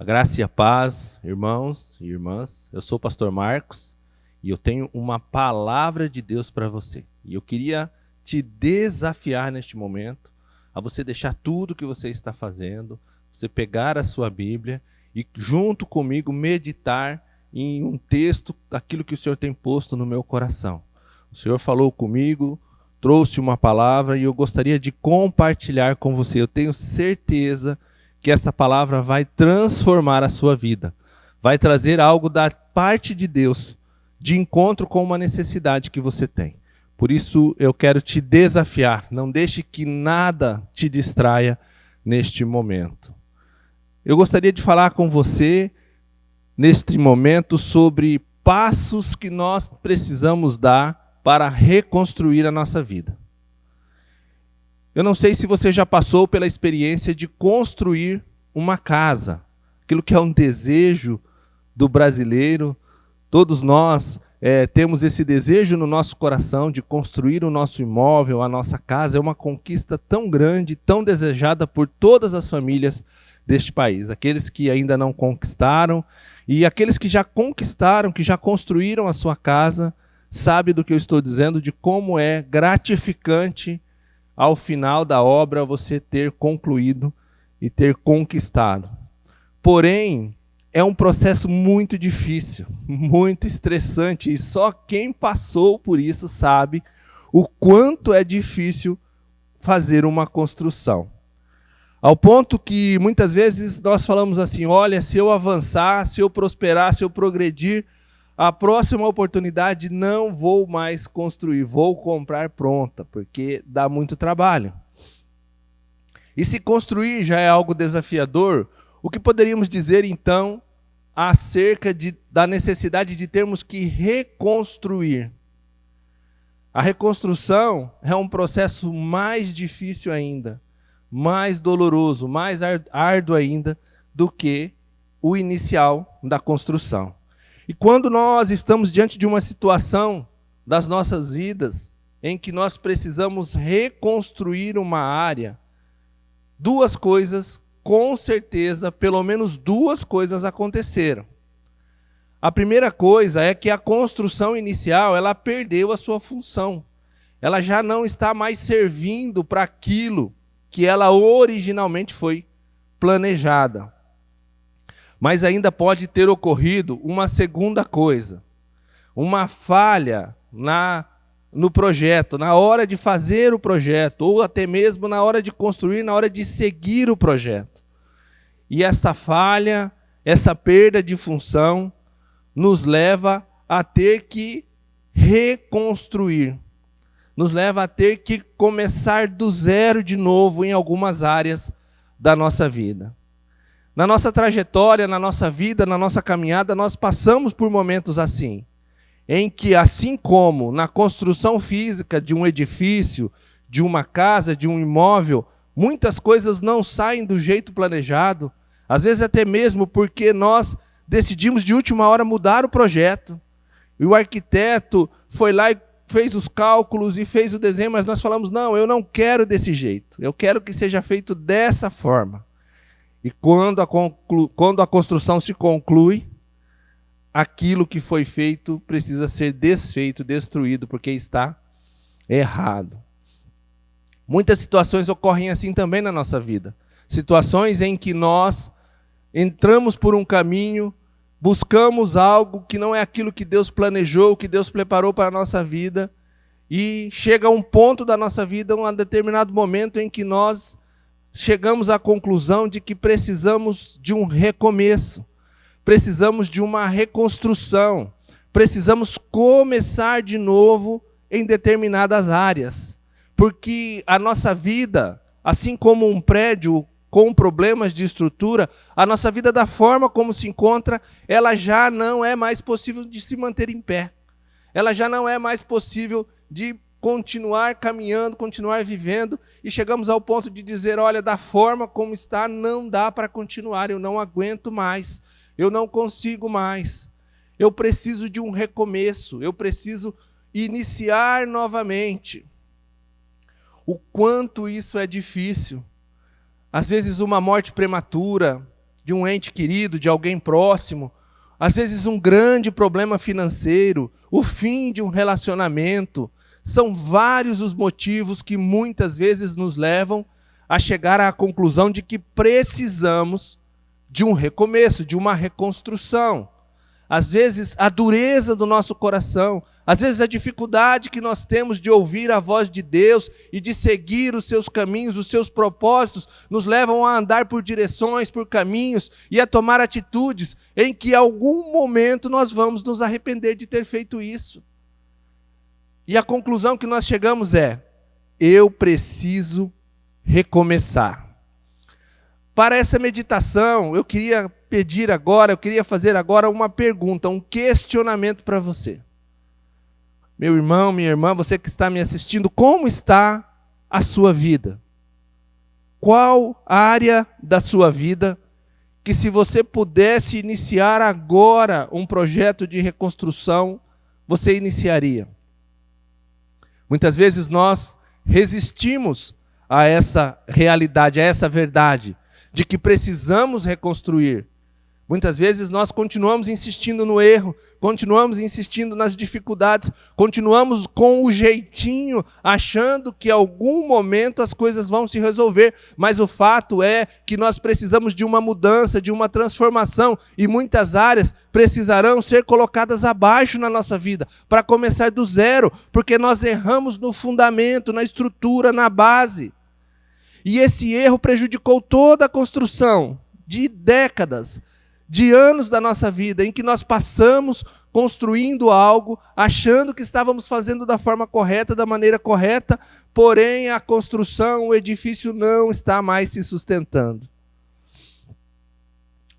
Graça e a paz, irmãos e irmãs. Eu sou o pastor Marcos e eu tenho uma palavra de Deus para você. E eu queria te desafiar neste momento a você deixar tudo que você está fazendo, você pegar a sua Bíblia e junto comigo meditar em um texto daquilo que o Senhor tem posto no meu coração. O Senhor falou comigo, trouxe uma palavra e eu gostaria de compartilhar com você. Eu tenho certeza que essa palavra vai transformar a sua vida, vai trazer algo da parte de Deus, de encontro com uma necessidade que você tem. Por isso eu quero te desafiar, não deixe que nada te distraia neste momento. Eu gostaria de falar com você, neste momento, sobre passos que nós precisamos dar para reconstruir a nossa vida. Eu não sei se você já passou pela experiência de construir uma casa, aquilo que é um desejo do brasileiro. Todos nós temos esse desejo no nosso coração de construir o nosso imóvel, a nossa casa. É uma conquista tão grande, tão desejada por todas as famílias deste país. Aqueles que ainda não conquistaram e aqueles que já conquistaram, que já construíram a sua casa, sabem do que eu estou dizendo, de como é gratificante ao final da obra você ter concluído e ter conquistado. Porém, é um processo muito difícil, muito estressante, e só quem passou por isso sabe o quanto é difícil fazer uma construção. Ao ponto que muitas vezes nós falamos assim: olha, se eu avançar, se eu prosperar, se eu progredir, a próxima oportunidade não vou mais construir, vou comprar pronta, porque dá muito trabalho. E se construir já é algo desafiador, o que poderíamos dizer então acerca da necessidade de termos que reconstruir? A reconstrução é um processo mais difícil ainda, mais doloroso, mais árduo ainda do que o inicial da construção. E quando nós estamos diante de uma situação das nossas vidas em que nós precisamos reconstruir uma área, duas coisas, com certeza, pelo menos duas coisas aconteceram. A primeira coisa é que a construção inicial, ela perdeu a sua função. Ela já não está mais servindo para aquilo que ela originalmente foi planejada. Mas ainda pode ter ocorrido uma segunda coisa, uma falha no projeto, na hora de fazer o projeto, ou até mesmo na hora de construir, na hora de seguir o projeto. E essa falha, essa perda de função, nos leva a ter que reconstruir, nos leva a ter que começar do zero de novo em algumas áreas da nossa vida. Na nossa trajetória, na nossa vida, na nossa caminhada, nós passamos por momentos assim, em que, assim como na construção física de um edifício, de uma casa, de um imóvel, muitas coisas não saem do jeito planejado, às vezes até mesmo porque nós decidimos de última hora mudar o projeto, e o arquiteto foi lá e fez os cálculos e fez o desenho, mas nós falamos: não, eu não quero desse jeito, eu quero que seja feito dessa forma. E quando a construção se conclui, aquilo que foi feito precisa ser desfeito, destruído, porque está errado. Muitas situações ocorrem assim também na nossa vida. Situações em que nós entramos por um caminho, buscamos algo que não é aquilo que Deus planejou, que Deus preparou para a nossa vida, e chega um ponto da nossa vida, um determinado momento em que nós chegamos à conclusão de que precisamos de um recomeço, precisamos de uma reconstrução, precisamos começar de novo em determinadas áreas, porque a nossa vida, assim como um prédio com problemas de estrutura, a nossa vida da forma como se encontra, ela já não é mais possível de se manter em pé, ela já não é mais possível de continuar caminhando, continuar vivendo, e chegamos ao ponto de dizer: olha, da forma como está, não dá para continuar, eu não aguento mais, eu não consigo mais, eu preciso de um recomeço, eu preciso iniciar novamente. O quanto isso é difícil. Às vezes uma morte prematura, de um ente querido, de alguém próximo, às vezes um grande problema financeiro, o fim de um relacionamento. São vários os motivos que muitas vezes nos levam a chegar à conclusão de que precisamos de um recomeço, de uma reconstrução. Às vezes a dureza do nosso coração, às vezes a dificuldade que nós temos de ouvir a voz de Deus e de seguir os seus caminhos, os seus propósitos, nos levam a andar por direções, por caminhos e a tomar atitudes em que em algum momento nós vamos nos arrepender de ter feito isso. E a conclusão que nós chegamos é: eu preciso recomeçar. Para essa meditação, eu queria fazer agora uma pergunta, um questionamento para você. Meu irmão, minha irmã, você que está me assistindo, como está a sua vida? Qual área da sua vida que, se você pudesse iniciar agora um projeto de reconstrução, você iniciaria? Muitas vezes nós resistimos a essa realidade, a essa verdade, de que precisamos reconstruir. Muitas vezes nós continuamos insistindo no erro, continuamos insistindo nas dificuldades, continuamos com o jeitinho, achando que em algum momento as coisas vão se resolver. Mas o fato é que nós precisamos de uma mudança, de uma transformação, e muitas áreas precisarão ser colocadas abaixo na nossa vida, para começar do zero, porque nós erramos no fundamento, na estrutura, na base. E esse erro prejudicou toda a construção de décadas, de anos da nossa vida, em que nós passamos construindo algo, achando que estávamos fazendo da forma correta, da maneira correta, porém a construção, o edifício não está mais se sustentando.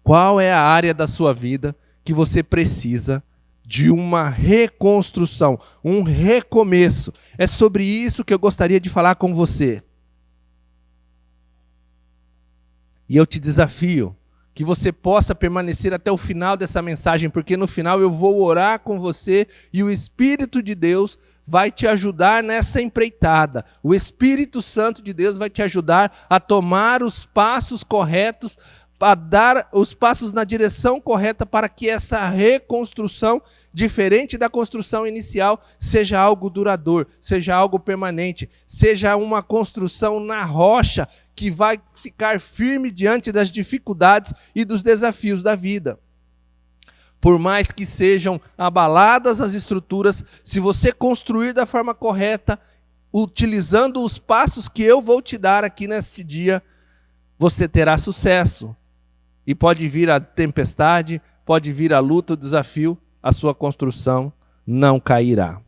Qual é a área da sua vida que você precisa de uma reconstrução, um recomeço? É sobre isso que eu gostaria de falar com você. E eu te desafio que você possa permanecer até o final dessa mensagem, porque no final eu vou orar com você e o Espírito de Deus vai te ajudar nessa empreitada. O Espírito Santo de Deus vai te ajudar a tomar os passos corretos, a dar os passos na direção correta para que essa reconstrução, diferente da construção inicial, seja algo duradouro, seja algo permanente, seja uma construção na rocha que vai ficar firme diante das dificuldades e dos desafios da vida. Por mais que sejam abaladas as estruturas, se você construir da forma correta, utilizando os passos que eu vou te dar aqui neste dia, você terá sucesso. E pode vir a tempestade, pode vir a luta, o desafio, a sua construção não cairá.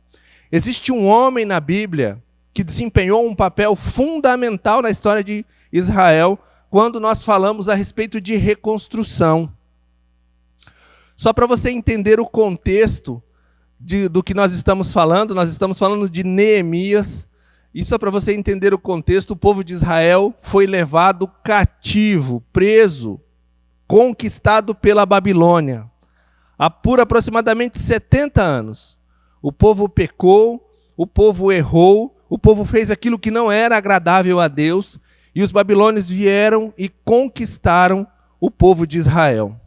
Existe um homem na Bíblia que desempenhou um papel fundamental na história de Israel quando nós falamos a respeito de reconstrução. Só para você entender o contexto do que nós estamos falando de Neemias. E só para você entender o contexto, o povo de Israel foi levado cativo, preso, conquistado pela Babilônia, por aproximadamente 70 anos. O povo pecou, o povo errou, o povo fez aquilo que não era agradável a Deus, e os babilônios vieram e conquistaram o povo de Israel.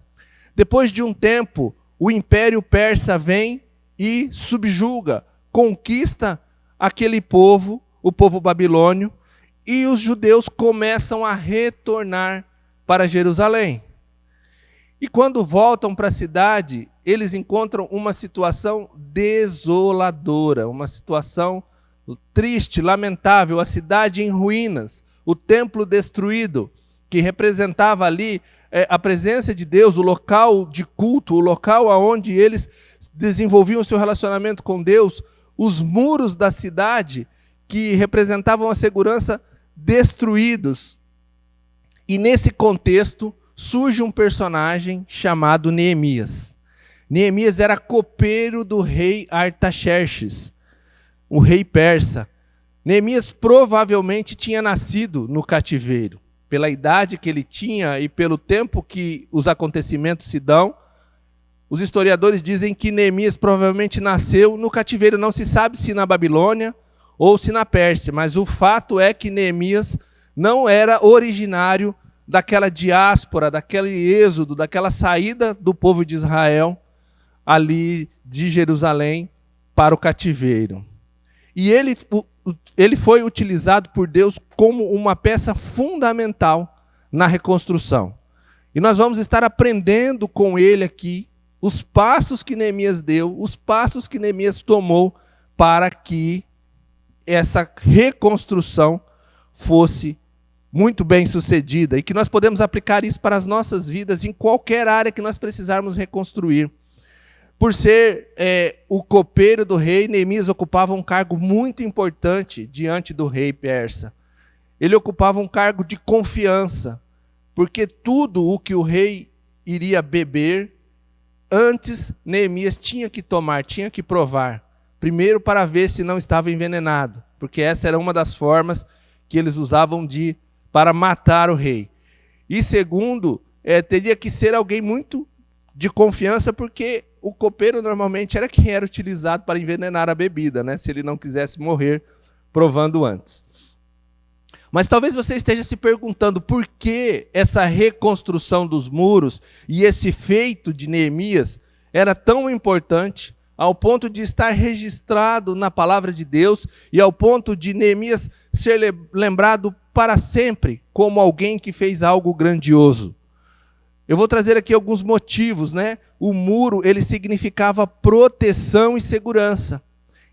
Depois de um tempo, o Império Persa vem e subjuga, conquista aquele povo, o povo babilônio, e os judeus começam a retornar para Jerusalém. E quando voltam para a cidade, eles encontram uma situação desoladora, uma situação triste, lamentável, a cidade em ruínas, o templo destruído, que representava ali a presença de Deus, o local de culto, o local onde eles desenvolviam o seu relacionamento com Deus, os muros da cidade, que representavam a segurança, destruídos. E nesse contexto, surge um personagem chamado Neemias. Neemias era copeiro do rei Artaxerxes, o rei persa. Neemias provavelmente tinha nascido no cativeiro. Pela idade que ele tinha e pelo tempo que os acontecimentos se dão, os historiadores dizem que Neemias provavelmente nasceu no cativeiro. Não se sabe se na Babilônia ou se na Pérsia, mas o fato é que Neemias não era originário daquela diáspora, daquele êxodo, daquela saída do povo de Israel ali de Jerusalém para o cativeiro. E ele foi utilizado por Deus como uma peça fundamental na reconstrução. E nós vamos estar aprendendo com ele aqui os passos que Neemias deu, os passos que Neemias tomou para que essa reconstrução fosse muito bem sucedida e que nós podemos aplicar isso para as nossas vidas em qualquer área que nós precisarmos reconstruir. Por ser o copeiro do rei, Neemias ocupava um cargo muito importante diante do rei persa. Ele ocupava um cargo de confiança, porque tudo o que o rei iria beber, antes Neemias tinha que tomar, tinha que provar. Primeiro para ver se não estava envenenado, porque essa era uma das formas que eles usavam para matar o rei. E segundo, teria que ser alguém muito de confiança, porque o copeiro normalmente era quem era utilizado para envenenar a bebida, né? Se ele não quisesse morrer provando antes. Mas talvez você esteja se perguntando por que essa reconstrução dos muros e esse feito de Neemias era tão importante ao ponto de estar registrado na palavra de Deus e ao ponto de Neemias ser lembrado para sempre como alguém que fez algo grandioso. Eu vou trazer aqui alguns motivos, né? O muro, ele significava proteção e segurança.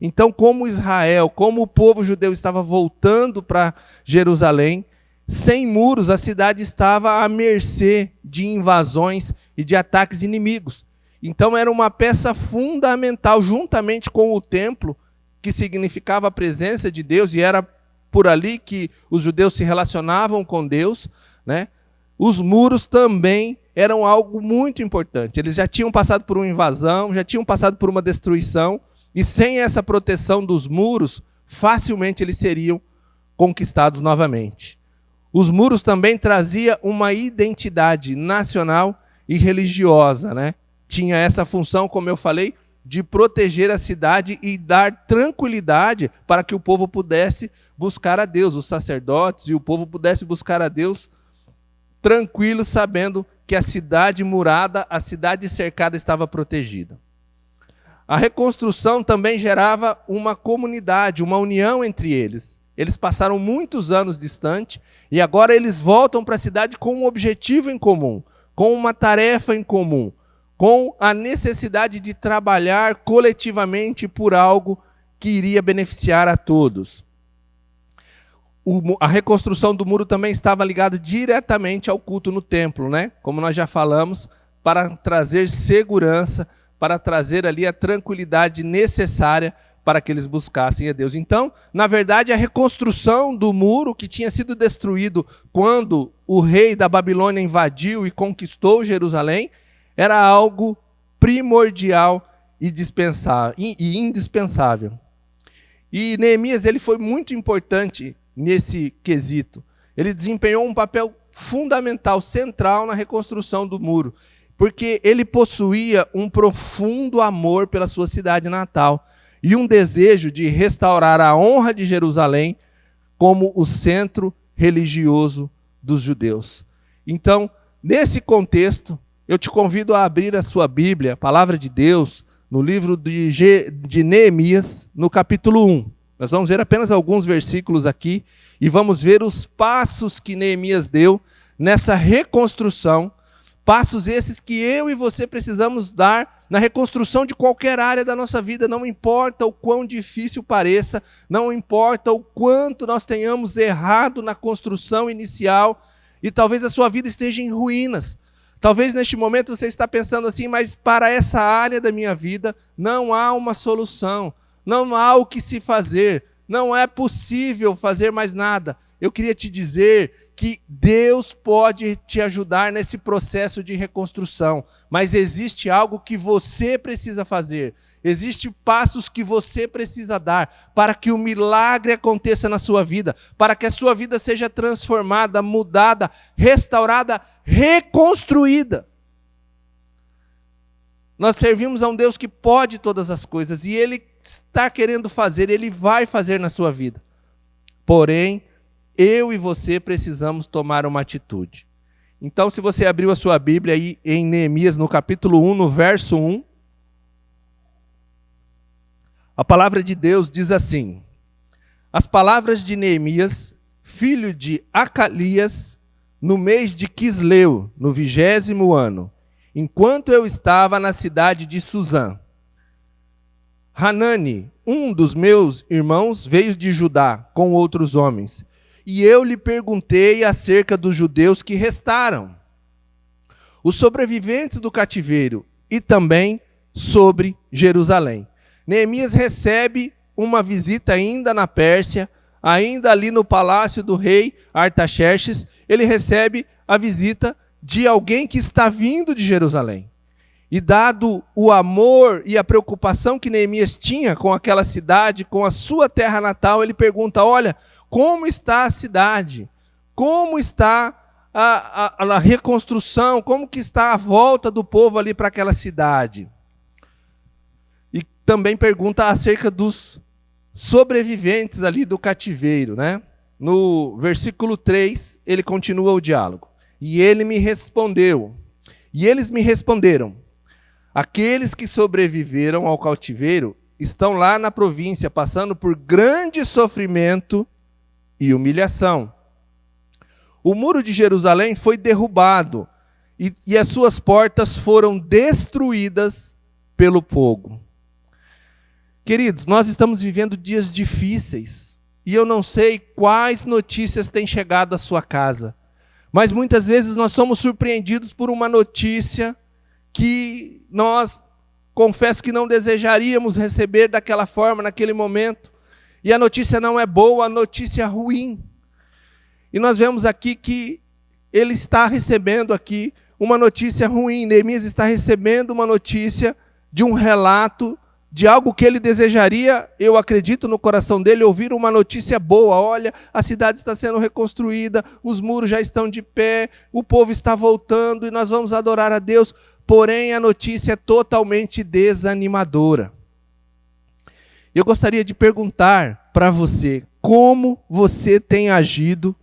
Então, como Israel, como o povo judeu estava voltando para Jerusalém, sem muros, a cidade estava à mercê de invasões e de ataques inimigos. Então, era uma peça fundamental, juntamente com o templo, que significava a presença de Deus, e era por ali que os judeus se relacionavam com Deus, né? Os muros também eram algo muito importante. Eles já tinham passado por uma invasão, já tinham passado por uma destruição, e sem essa proteção dos muros, facilmente eles seriam conquistados novamente. Os muros também traziam uma identidade nacional e religiosa, né? Tinha essa função, como eu falei, de proteger a cidade e dar tranquilidade para que o povo pudesse buscar a Deus, os sacerdotes e o povo pudesse buscar a Deus tranquilo, sabendo que a cidade murada, a cidade cercada estava protegida. A reconstrução também gerava uma comunidade, uma união entre eles. Eles passaram muitos anos distante e agora eles voltam para a cidade com um objetivo em comum, com uma tarefa em comum, com a necessidade de trabalhar coletivamente por algo que iria beneficiar a todos. A reconstrução do muro também estava ligada diretamente ao culto no templo, né? Como nós já falamos, para trazer segurança, para trazer ali a tranquilidade necessária para que eles buscassem a Deus. Então, na verdade, a reconstrução do muro que tinha sido destruído quando o rei da Babilônia invadiu e conquistou Jerusalém, era algo primordial e indispensável. E Neemias, ele foi muito importante nesse quesito. Ele desempenhou um papel fundamental, central na reconstrução do muro, porque ele possuía um profundo amor pela sua cidade natal e um desejo de restaurar a honra de Jerusalém como o centro religioso dos judeus. Então, nesse contexto, eu te convido a abrir a sua Bíblia, a Palavra de Deus, no livro de Neemias, no capítulo 1. Nós vamos ver apenas alguns versículos aqui e vamos ver os passos que Neemias deu nessa reconstrução, passos esses que eu e você precisamos dar na reconstrução de qualquer área da nossa vida, não importa o quão difícil pareça, não importa o quanto nós tenhamos errado na construção inicial e talvez a sua vida esteja em ruínas. Talvez neste momento você está pensando assim, mas para essa área da minha vida não há uma solução, não há o que se fazer, não é possível fazer mais nada. Eu queria te dizer que Deus pode te ajudar nesse processo de reconstrução, mas existe algo que você precisa fazer, existem passos que você precisa dar para que o milagre aconteça na sua vida, para que a sua vida seja transformada, mudada, restaurada, reconstruída. Nós servimos a um Deus que pode todas as coisas e Ele está querendo fazer, Ele vai fazer na sua vida. Porém, eu e você precisamos tomar uma atitude. Então, se você abriu a sua Bíblia aí em Neemias, no capítulo 1, no verso 1, a palavra de Deus diz assim: as palavras de Neemias, filho de Acalias, no mês de Quisleu, no 20º ano, enquanto eu estava na cidade de Suzã. Hanani, um dos meus irmãos, veio de Judá com outros homens, e eu lhe perguntei acerca dos judeus que restaram, os sobreviventes do cativeiro, e também sobre Jerusalém. Neemias recebe uma visita ainda na Pérsia, ainda ali no palácio do rei Artaxerxes, ele recebe a visita de alguém que está vindo de Jerusalém. E dado o amor e a preocupação que Neemias tinha com aquela cidade, com a sua terra natal, ele pergunta: olha, como está a cidade? Como está a reconstrução? Como que está a volta do povo ali para aquela cidade? E também pergunta acerca dos sobreviventes ali do cativeiro, né? No versículo 3, ele continua o diálogo. E eles me responderam: aqueles que sobreviveram ao cativeiro estão lá na província, passando por grande sofrimento e humilhação. O muro de Jerusalém foi derrubado e as suas portas foram destruídas pelo fogo. Queridos, nós estamos vivendo dias difíceis e eu não sei quais notícias têm chegado à sua casa, mas muitas vezes nós somos surpreendidos por uma notícia que nós, confesso que não desejaríamos receber daquela forma, naquele momento. E a notícia não é boa, a notícia é ruim. E nós vemos aqui que ele está recebendo aqui uma notícia ruim. Neemias está recebendo uma notícia de um relato de algo que ele desejaria, eu acredito no coração dele, ouvir uma notícia boa. Olha, a cidade está sendo reconstruída, os muros já estão de pé, o povo está voltando e nós vamos adorar a Deus. Porém, a notícia é totalmente desanimadora. Eu gostaria de perguntar para você, como você tem agido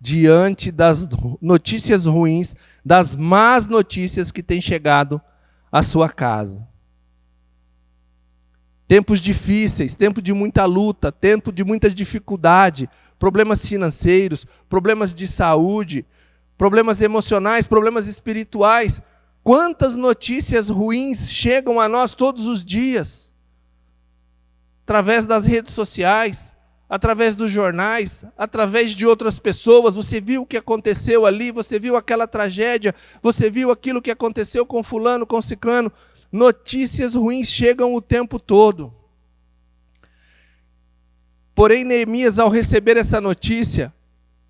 diante das notícias ruins, das más notícias que têm chegado à sua casa? Tempos difíceis, tempo de muita luta, tempo de muita dificuldade, problemas financeiros, problemas de saúde, problemas emocionais, problemas espirituais. Quantas notícias ruins chegam a nós todos os dias? Através das redes sociais, através dos jornais, através de outras pessoas. Você viu o que aconteceu ali, você viu aquela tragédia, você viu aquilo que aconteceu com fulano, com ciclano. Notícias ruins chegam o tempo todo. Porém, Neemias, ao receber essa notícia,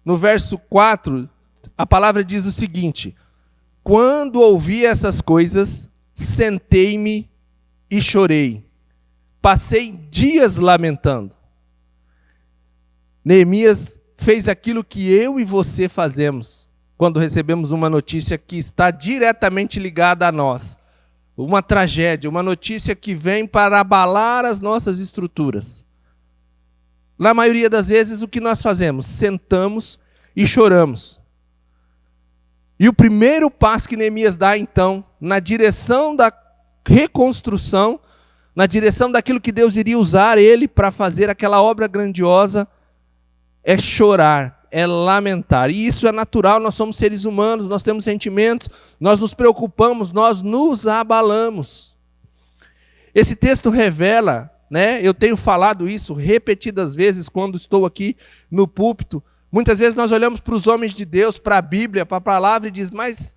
no verso 4, a palavra diz o seguinte: quando ouvi essas coisas, sentei-me e chorei. Passei dias lamentando. Neemias fez aquilo que eu e você fazemos quando recebemos uma notícia que está diretamente ligada a nós. Uma tragédia, uma notícia que vem para abalar as nossas estruturas. Na maioria das vezes, o que nós fazemos? Sentamos e choramos. E o primeiro passo que Neemias dá, então, na direção da reconstrução, na direção daquilo que Deus iria usar ele para fazer aquela obra grandiosa, é chorar, é lamentar. E isso é natural, nós somos seres humanos, nós temos sentimentos, nós nos preocupamos, nós nos abalamos. Esse texto revela, né, eu tenho falado isso repetidas vezes quando estou aqui no púlpito. Muitas vezes nós olhamos para os homens de Deus, para a Bíblia, para a palavra e diz: mas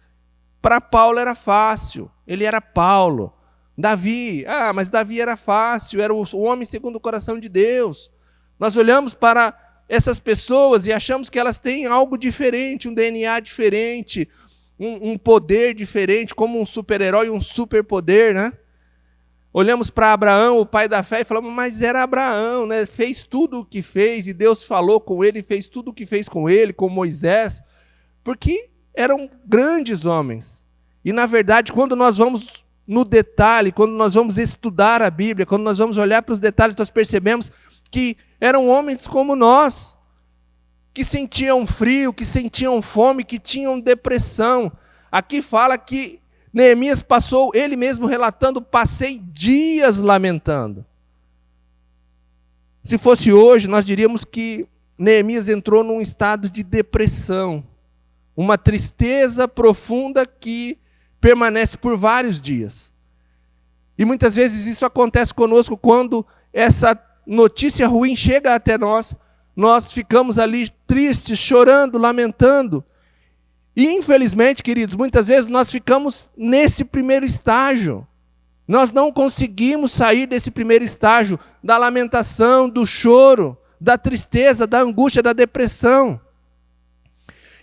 para Paulo era fácil, ele era Paulo. Davi, mas Davi era fácil, era o homem segundo o coração de Deus. Nós olhamos para essas pessoas e achamos que elas têm algo diferente, um DNA diferente, um poder diferente, como um super-herói, um superpoder, né? Olhamos para Abraão, o pai da fé, e falamos: mas era Abraão, né? Fez tudo o que fez, e Deus falou com ele, fez tudo o que fez com ele, com Moisés, porque eram grandes homens. E, na verdade, quando nós vamos no detalhe, quando nós vamos estudar a Bíblia, quando nós vamos olhar para os detalhes, nós percebemos que eram homens como nós, que sentiam frio, que sentiam fome, que tinham depressão. Aqui fala que Neemias passou, ele mesmo relatando, passei dias lamentando. Se fosse hoje, nós diríamos que Neemias entrou num estado de depressão, uma tristeza profunda que permanece por vários dias. E muitas vezes isso acontece conosco quando essa notícia ruim chega até nós, nós ficamos ali tristes, chorando, lamentando. E infelizmente, queridos, muitas vezes nós ficamos nesse primeiro estágio. Nós não conseguimos sair desse primeiro estágio, da lamentação, do choro, da tristeza, da angústia, da depressão.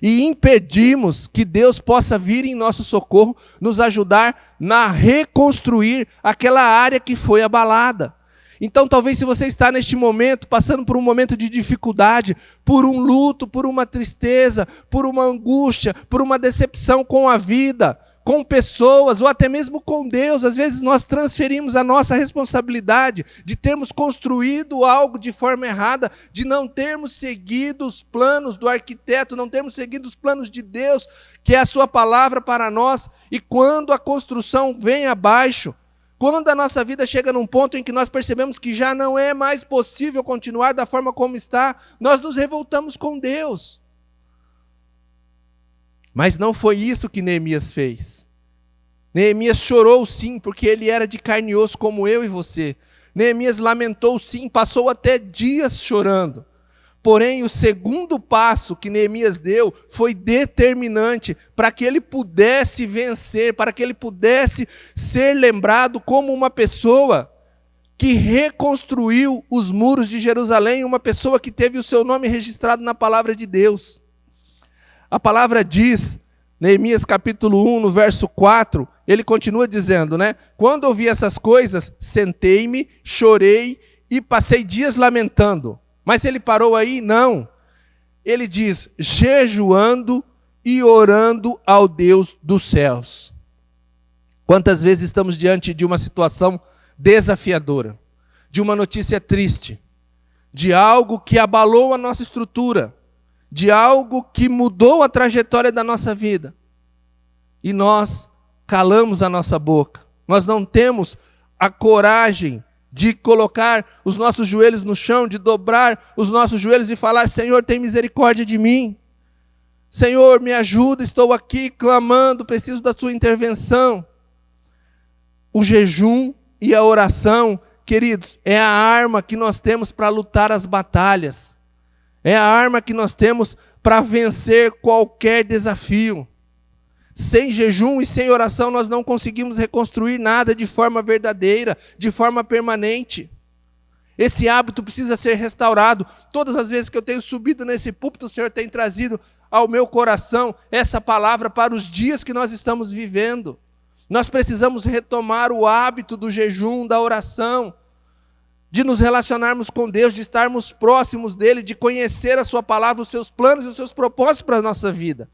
E impedimos que Deus possa vir em nosso socorro, nos ajudar a reconstruir aquela área que foi abalada. Então, talvez se você está neste momento, passando por um momento de dificuldade, por um luto, por uma tristeza, por uma angústia, por uma decepção com a vida, com pessoas, ou até mesmo com Deus, às vezes nós transferimos a nossa responsabilidade de termos construído algo de forma errada, de não termos seguido os planos do arquiteto, não termos seguido os planos de Deus, que é a sua palavra para nós, e quando a construção vem abaixo, quando a nossa vida chega num ponto em que nós percebemos que já não é mais possível continuar da forma como está, nós nos revoltamos com Deus. Mas não foi isso que Neemias fez. Neemias chorou sim, porque ele era de carne e osso como eu e você. Neemias lamentou sim, passou até dias chorando. Porém, o segundo passo que Neemias deu foi determinante para que ele pudesse vencer, para que ele pudesse ser lembrado como uma pessoa que reconstruiu os muros de Jerusalém, uma pessoa que teve o seu nome registrado na palavra de Deus. A palavra diz, Neemias capítulo 1, no verso 4, ele continua dizendo, né? Quando ouvi essas coisas, sentei-me, chorei e passei dias lamentando. Mas ele parou aí? Não. Ele diz, jejuando e orando ao Deus dos céus. Quantas vezes estamos diante de uma situação desafiadora, de uma notícia triste, de algo que abalou a nossa estrutura, de algo que mudou a trajetória da nossa vida. E nós calamos a nossa boca. Nós não temos a coragem de colocar os nossos joelhos no chão, de dobrar os nossos joelhos e falar, Senhor, tem misericórdia de mim. Senhor, me ajuda, estou aqui clamando, preciso da tua intervenção. O jejum e a oração, queridos, é a arma que nós temos para lutar as batalhas. É a arma que nós temos para vencer qualquer desafio. Sem jejum e sem oração nós não conseguimos reconstruir nada de forma verdadeira, de forma permanente. Esse hábito precisa ser restaurado. Todas as vezes que eu tenho subido nesse púlpito, o Senhor tem trazido ao meu coração essa palavra para os dias que nós estamos vivendo. Nós precisamos retomar o hábito do jejum, da oração, de nos relacionarmos com Deus, de estarmos próximos dEle, de conhecer a sua palavra, os seus planos e os seus propósitos para a nossa vida.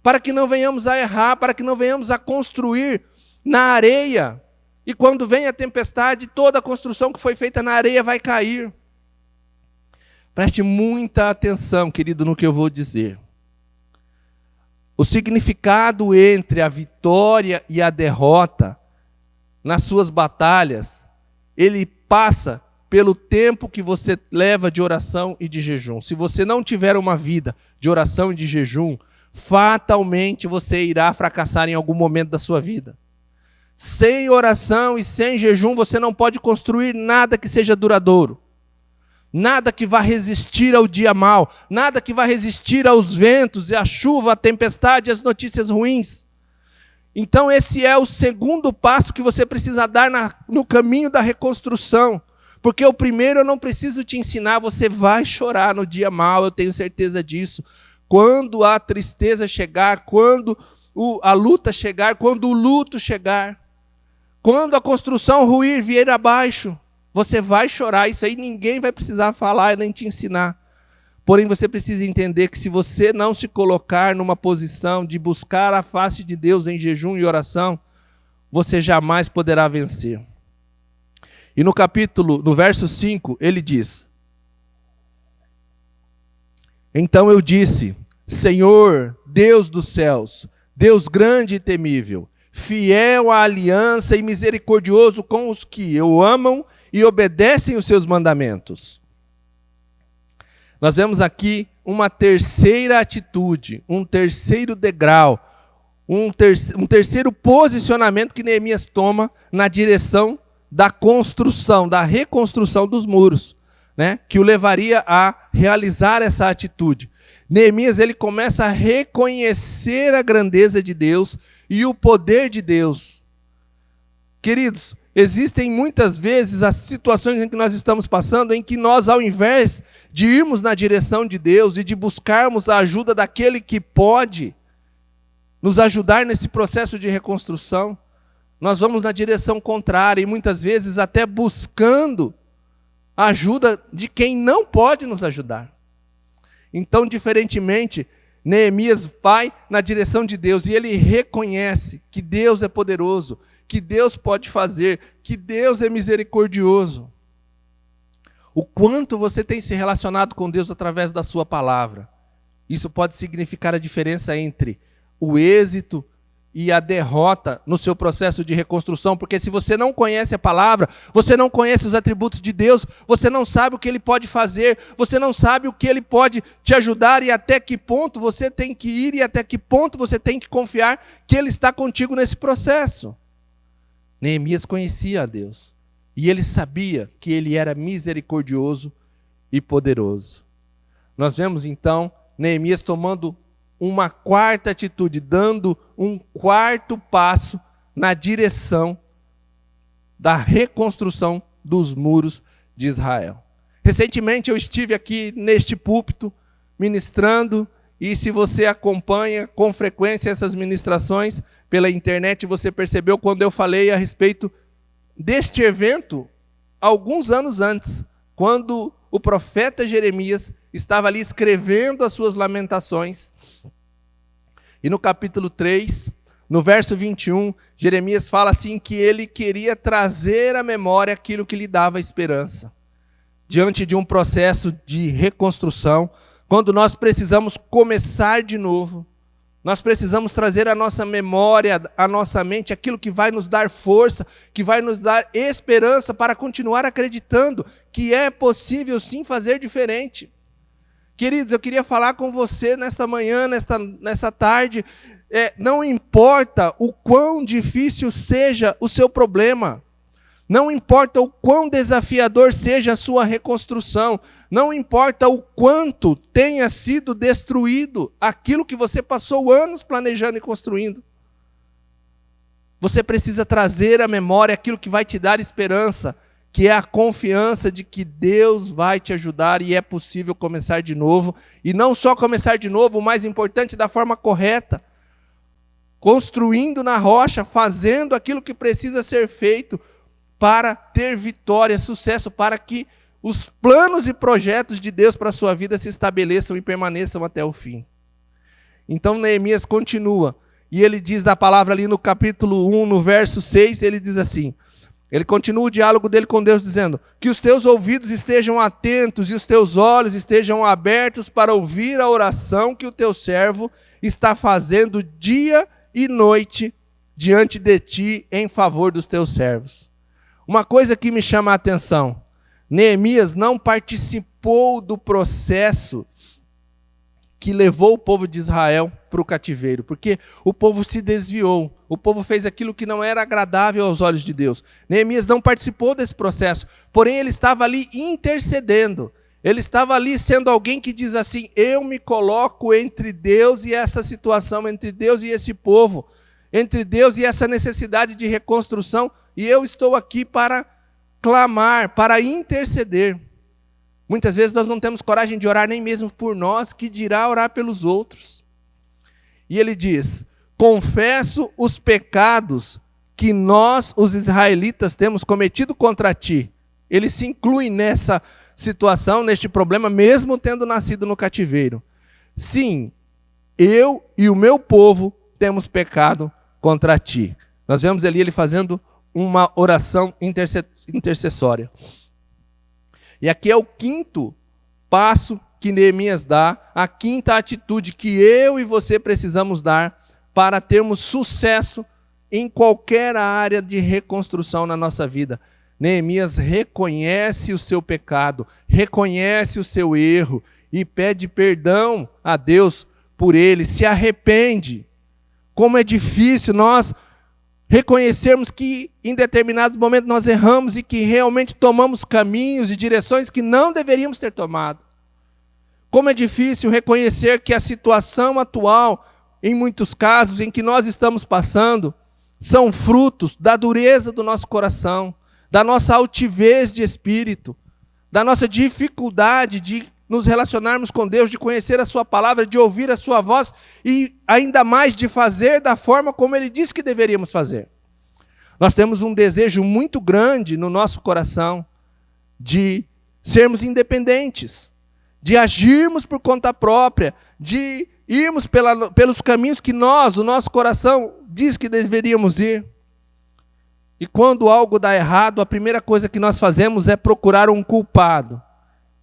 Para que não venhamos a errar, para que não venhamos a construir na areia. E quando vem a tempestade, toda a construção que foi feita na areia vai cair. Preste muita atenção, querido, no que eu vou dizer. O significado entre a vitória e a derrota nas suas batalhas, ele passa pelo tempo que você leva de oração e de jejum. Se você não tiver uma vida de oração e de jejum, fatalmente você irá fracassar em algum momento da sua vida. Sem oração e sem jejum, você não pode construir nada que seja duradouro. Nada que vá resistir ao dia mau. Nada que vá resistir aos ventos, à chuva, à tempestade, às notícias ruins. Então esse é o segundo passo que você precisa dar no caminho da reconstrução. Porque o primeiro eu não preciso te ensinar, você vai chorar no dia mau, eu tenho certeza disso. Quando a tristeza chegar, quando a luta chegar, quando o luto chegar, quando a construção ruir vier abaixo, você vai chorar, isso aí ninguém vai precisar falar nem te ensinar. Porém, você precisa entender que se você não se colocar numa posição de buscar a face de Deus em jejum e oração, você jamais poderá vencer. E no verso 5, ele diz, Então eu disse: Senhor, Deus dos céus, Deus grande e temível, fiel à aliança e misericordioso com os que o amam e obedecem os seus mandamentos. Nós vemos aqui uma terceira atitude, um terceiro degrau, um terceiro posicionamento que Neemias toma na direção da construção, da reconstrução dos muros, né? Que o levaria a realizar essa atitude. Neemias, ele começa a reconhecer a grandeza de Deus e o poder de Deus. Queridos, existem muitas vezes as situações em que nós estamos passando, em que nós, ao invés de irmos na direção de Deus e de buscarmos a ajuda daquele que pode nos ajudar nesse processo de reconstrução, nós vamos na direção contrária e muitas vezes até buscando a ajuda de quem não pode nos ajudar. Então, diferentemente, Neemias vai na direção de Deus e ele reconhece que Deus é poderoso, que Deus pode fazer, que Deus é misericordioso. O quanto você tem se relacionado com Deus através da sua palavra. Isso pode significar a diferença entre o êxito e a derrota no seu processo de reconstrução, porque se você não conhece a palavra, você não conhece os atributos de Deus, você não sabe o que Ele pode fazer, você não sabe o que Ele pode te ajudar e até que ponto você tem que ir e até que ponto você tem que confiar que Ele está contigo nesse processo. Neemias conhecia a Deus e ele sabia que Ele era misericordioso e poderoso. Nós vemos então Neemias tomando uma quarta atitude, dando um quarto passo na direção da reconstrução dos muros de Israel. Recentemente eu estive aqui neste púlpito ministrando, e se você acompanha com frequência essas ministrações pela internet, você percebeu quando eu falei a respeito deste evento alguns anos antes, quando o profeta Jeremias estava ali escrevendo as suas lamentações. E no capítulo 3, no verso 21, Jeremias fala assim que ele queria trazer à memória aquilo que lhe dava esperança. Diante de um processo de reconstrução, quando nós precisamos começar de novo, nós precisamos trazer à nossa memória, à nossa mente, aquilo que vai nos dar força, que vai nos dar esperança para continuar acreditando que é possível sim fazer diferente. Queridos, eu queria falar com você nesta manhã, nessa tarde, não importa o quão difícil seja o seu problema, não importa o quão desafiador seja a sua reconstrução, não importa o quanto tenha sido destruído aquilo que você passou anos planejando e construindo. Você precisa trazer à memória aquilo que vai te dar esperança, que é a confiança de que Deus vai te ajudar e é possível começar de novo. E não só começar de novo, o mais importante, da forma correta. Construindo na rocha, fazendo aquilo que precisa ser feito para ter vitória, sucesso, para que os planos e projetos de Deus para a sua vida se estabeleçam e permaneçam até o fim. Então Neemias continua, e ele diz da palavra ali no capítulo 1, no verso 6, ele diz assim, ele continua o diálogo dele com Deus dizendo, que os teus ouvidos estejam atentos e os teus olhos estejam abertos para ouvir a oração que o teu servo está fazendo dia e noite diante de ti em favor dos teus servos. Uma coisa que me chama a atenção, Neemias não participou do processo que levou o povo de Israel para o cativeiro, porque o povo se desviou, o povo fez aquilo que não era agradável aos olhos de Deus. Neemias não participou desse processo, porém ele estava ali intercedendo, ele estava ali sendo alguém que diz assim, eu me coloco entre Deus e essa situação, entre Deus e esse povo, entre Deus e essa necessidade de reconstrução, e eu estou aqui para clamar, para interceder. Muitas vezes nós não temos coragem de orar nem mesmo por nós, que dirá orar pelos outros. E ele diz, confesso os pecados que nós, os israelitas, temos cometido contra ti. Ele se inclui nessa situação, neste problema, mesmo tendo nascido no cativeiro. Sim, eu e o meu povo temos pecado contra ti. Nós vemos ali ele fazendo uma oração intercessória. E aqui é o quinto passo que que Neemias dá, a quinta atitude que eu e você precisamos dar para termos sucesso em qualquer área de reconstrução na nossa vida. Neemias reconhece o seu pecado, reconhece o seu erro e pede perdão a Deus por ele, se arrepende. Como é difícil nós reconhecermos que em determinados momentos nós erramos e que realmente tomamos caminhos e direções que não deveríamos ter tomado. Como é difícil reconhecer que a situação atual, em muitos casos em que nós estamos passando, são frutos da dureza do nosso coração, da nossa altivez de espírito, da nossa dificuldade de nos relacionarmos com Deus, de conhecer a sua palavra, de ouvir a sua voz e ainda mais de fazer da forma como Ele disse que deveríamos fazer. Nós temos um desejo muito grande no nosso coração de sermos independentes, de agirmos por conta própria, de irmos pelos caminhos que o nosso coração diz que deveríamos ir. E quando algo dá errado, a primeira coisa que nós fazemos é procurar um culpado.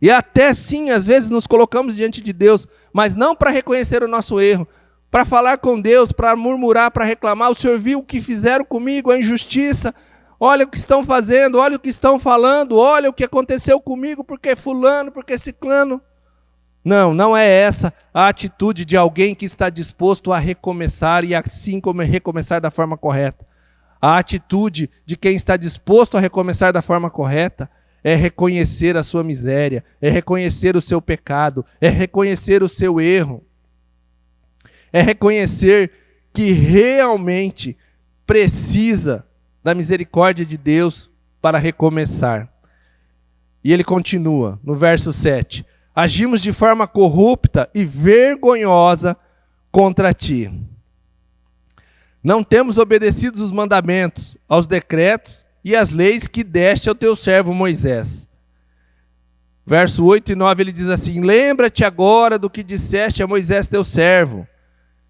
E até sim, às vezes nos colocamos diante de Deus, mas não para reconhecer o nosso erro, para falar com Deus, para murmurar, para reclamar. O Senhor viu o que fizeram comigo, a injustiça. Olha o que estão fazendo, olha o que estão falando, olha o que aconteceu comigo, porque fulano, porque ciclano. Não, não é essa a atitude de alguém que está disposto a recomeçar e assim como recomeçar da forma correta. A atitude de quem está disposto a recomeçar da forma correta é reconhecer a sua miséria, é reconhecer o seu pecado, é reconhecer o seu erro, é reconhecer que realmente precisa da misericórdia de Deus para recomeçar. E ele continua no verso 7. Agimos de forma corrupta e vergonhosa contra ti. Não temos obedecido os mandamentos, aos decretos e às leis que deste ao teu servo Moisés. Verso 8 e 9 ele diz assim: lembra-te agora do que disseste a Moisés teu servo.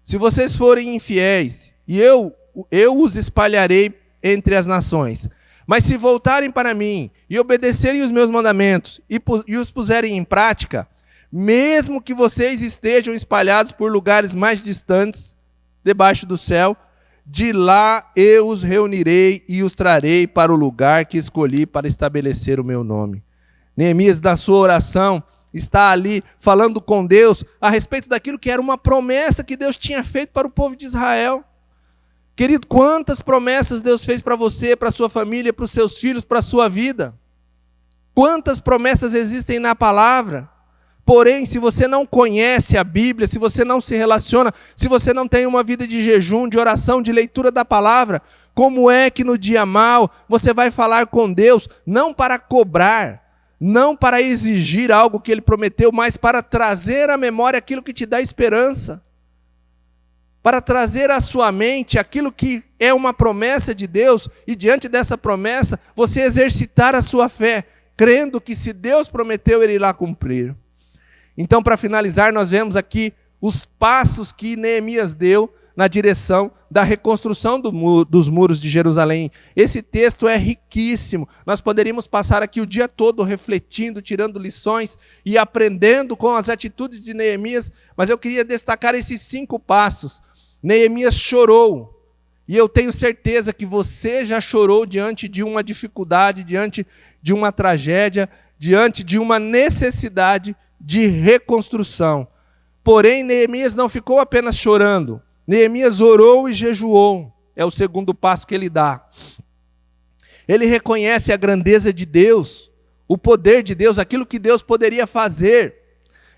Se vocês forem infiéis, e eu os espalharei entre as nações. Mas se voltarem para mim e obedecerem os meus mandamentos e os puserem em prática, mesmo que vocês estejam espalhados por lugares mais distantes, debaixo do céu, de lá eu os reunirei e os trarei para o lugar que escolhi para estabelecer o meu nome. Neemias, na sua oração, está ali falando com Deus a respeito daquilo que era uma promessa que Deus tinha feito para o povo de Israel. Querido, quantas promessas Deus fez para você, para a sua família, para os seus filhos, para a sua vida? Quantas promessas existem na palavra? Porém, se você não conhece a Bíblia, se você não se relaciona, se você não tem uma vida de jejum, de oração, de leitura da palavra, como é que no dia mau você vai falar com Deus, não para cobrar, não para exigir algo que Ele prometeu, mas para trazer à memória aquilo que te dá esperança? Para trazer à sua mente aquilo que é uma promessa de Deus, e diante dessa promessa, você exercitar a sua fé, crendo que se Deus prometeu, Ele irá cumprir. Então, para finalizar, nós vemos aqui os passos que Neemias deu na direção da reconstrução dos muros de Jerusalém. Esse texto é riquíssimo. Nós poderíamos passar aqui o dia todo refletindo, tirando lições e aprendendo com as atitudes de Neemias, mas eu queria destacar esses 5 passos. Neemias chorou, e eu tenho certeza que você já chorou diante de uma dificuldade, diante de uma tragédia, diante de uma necessidade de reconstrução. Porém, Neemias não ficou apenas chorando. Neemias orou e jejuou. É o segundo passo que ele dá. Ele reconhece a grandeza de Deus, o poder de Deus, aquilo que Deus poderia fazer.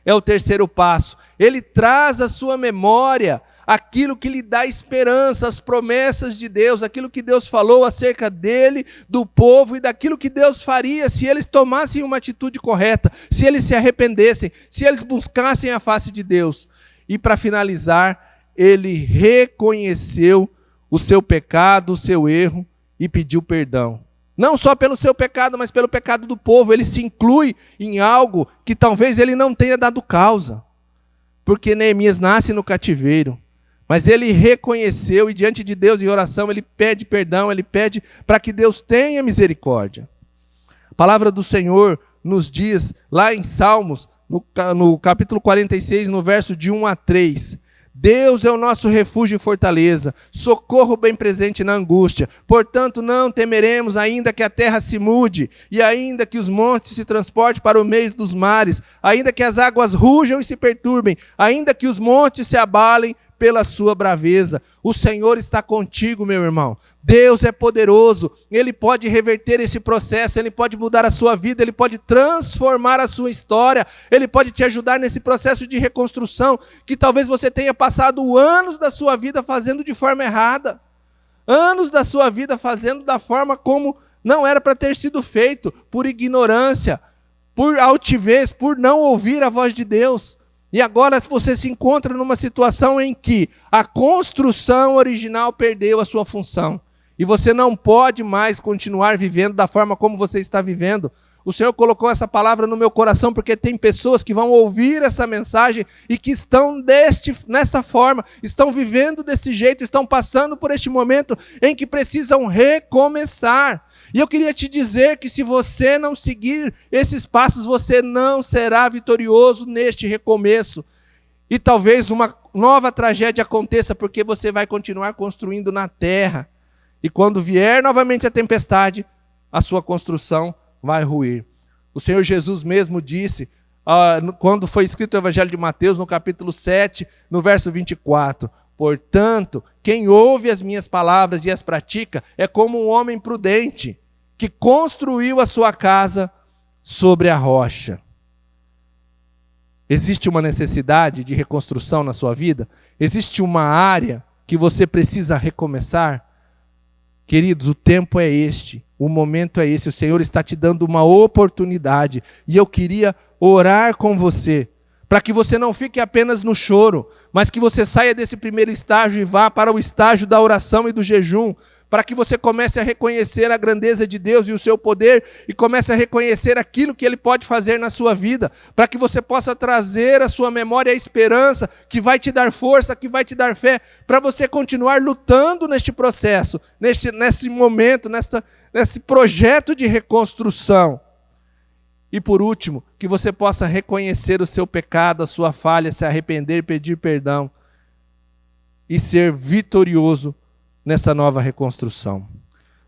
É o terceiro passo. Ele traz à sua memória aquilo que lhe dá esperança, as promessas de Deus, aquilo que Deus falou acerca dele, do povo e daquilo que Deus faria se eles tomassem uma atitude correta, se eles se arrependessem, se eles buscassem a face de Deus. E para finalizar, ele reconheceu o seu pecado, o seu erro e pediu perdão. Não só pelo seu pecado, mas pelo pecado do povo. Ele se inclui em algo que talvez ele não tenha dado causa. Porque Neemias nasce no cativeiro. Mas ele reconheceu e diante de Deus em oração, ele pede perdão, ele pede para que Deus tenha misericórdia. A palavra do Senhor nos diz, lá em Salmos, no capítulo 46, no verso de 1 a 3. Deus é o nosso refúgio e fortaleza, socorro bem presente na angústia. Portanto, não temeremos, ainda que a terra se mude, e ainda que os montes se transportem para o meio dos mares, ainda que as águas rujam e se perturbem, ainda que os montes se abalem pela sua braveza. O Senhor está contigo, meu irmão. Deus é poderoso, Ele pode reverter esse processo, Ele pode mudar a sua vida, Ele pode transformar a sua história, Ele pode te ajudar nesse processo de reconstrução, que talvez você tenha passado anos da sua vida fazendo de forma errada, anos da sua vida fazendo da forma como não era para ter sido feito, por ignorância, por altivez, por não ouvir a voz de Deus. E agora você se encontra numa situação em que a construção original perdeu a sua função. E você não pode mais continuar vivendo da forma como você está vivendo. O Senhor colocou essa palavra no meu coração porque tem pessoas que vão ouvir essa mensagem e que estão nesta forma, estão vivendo desse jeito, estão passando por este momento em que precisam recomeçar. E eu queria te dizer que se você não seguir esses passos, você não será vitorioso neste recomeço. E talvez uma nova tragédia aconteça porque você vai continuar construindo na terra. E quando vier novamente a tempestade, a sua construção vai ruir. O Senhor Jesus mesmo disse, quando foi escrito o Evangelho de Mateus, no capítulo 7, no verso 24, portanto, quem ouve as minhas palavras e as pratica é como um homem prudente, que construiu a sua casa sobre a rocha. Existe uma necessidade de reconstrução na sua vida? Existe uma área que você precisa recomeçar? Queridos, o tempo é este, o momento é esse, o Senhor está te dando uma oportunidade, e eu queria orar com você, para que você não fique apenas no choro, mas que você saia desse primeiro estágio e vá para o estágio da oração e do jejum, para que você comece a reconhecer a grandeza de Deus e o seu poder, e comece a reconhecer aquilo que Ele pode fazer na sua vida, para que você possa trazer à sua memória a esperança, que vai te dar força, que vai te dar fé, para você continuar lutando neste processo, nesse momento, nesse projeto de reconstrução. E por último, que você possa reconhecer o seu pecado, a sua falha, se arrepender, pedir perdão, e ser vitorioso nessa nova reconstrução.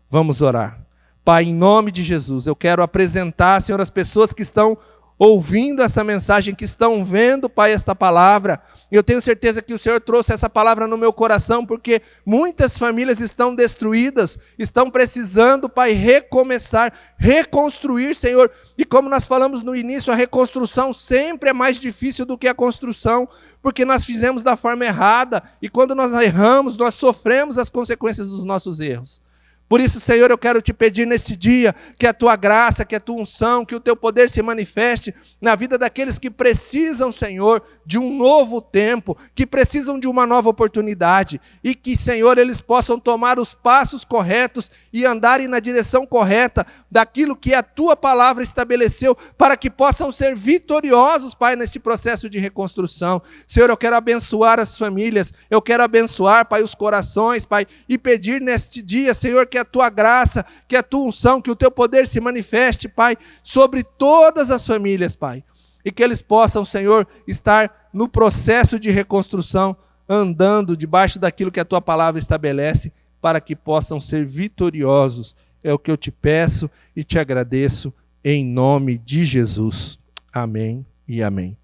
Vamos orar. Pai, em nome de Jesus, eu quero apresentar, Senhor, as pessoas que estão ouvindo essa mensagem, que estão vendo, Pai, esta palavra. Eu tenho certeza que o Senhor trouxe essa palavra no meu coração, porque muitas famílias estão destruídas, estão precisando, Pai, recomeçar, reconstruir, Senhor. E como nós falamos no início, a reconstrução sempre é mais difícil do que a construção, porque nós fizemos da forma errada, e quando nós erramos, nós sofremos as consequências dos nossos erros. Por isso, Senhor, eu quero te pedir nesse dia que a tua graça, que a tua unção, que o teu poder se manifeste na vida daqueles que precisam, Senhor, de um novo tempo, que precisam de uma nova oportunidade, e que, Senhor, eles possam tomar os passos corretos e andarem na direção correta daquilo que a tua palavra estabeleceu, para que possam ser vitoriosos, Pai, nesse processo de reconstrução. Senhor, eu quero abençoar as famílias, eu quero abençoar, Pai, os corações, Pai, e pedir neste dia, Senhor, que a tua graça, que a tua unção, que o teu poder se manifeste, Pai, sobre todas as famílias, Pai. E que eles possam, Senhor, estar no processo de reconstrução, andando debaixo daquilo que a tua palavra estabelece, para que possam ser vitoriosos. É o que eu te peço e te agradeço, em nome de Jesus. Amém e amém.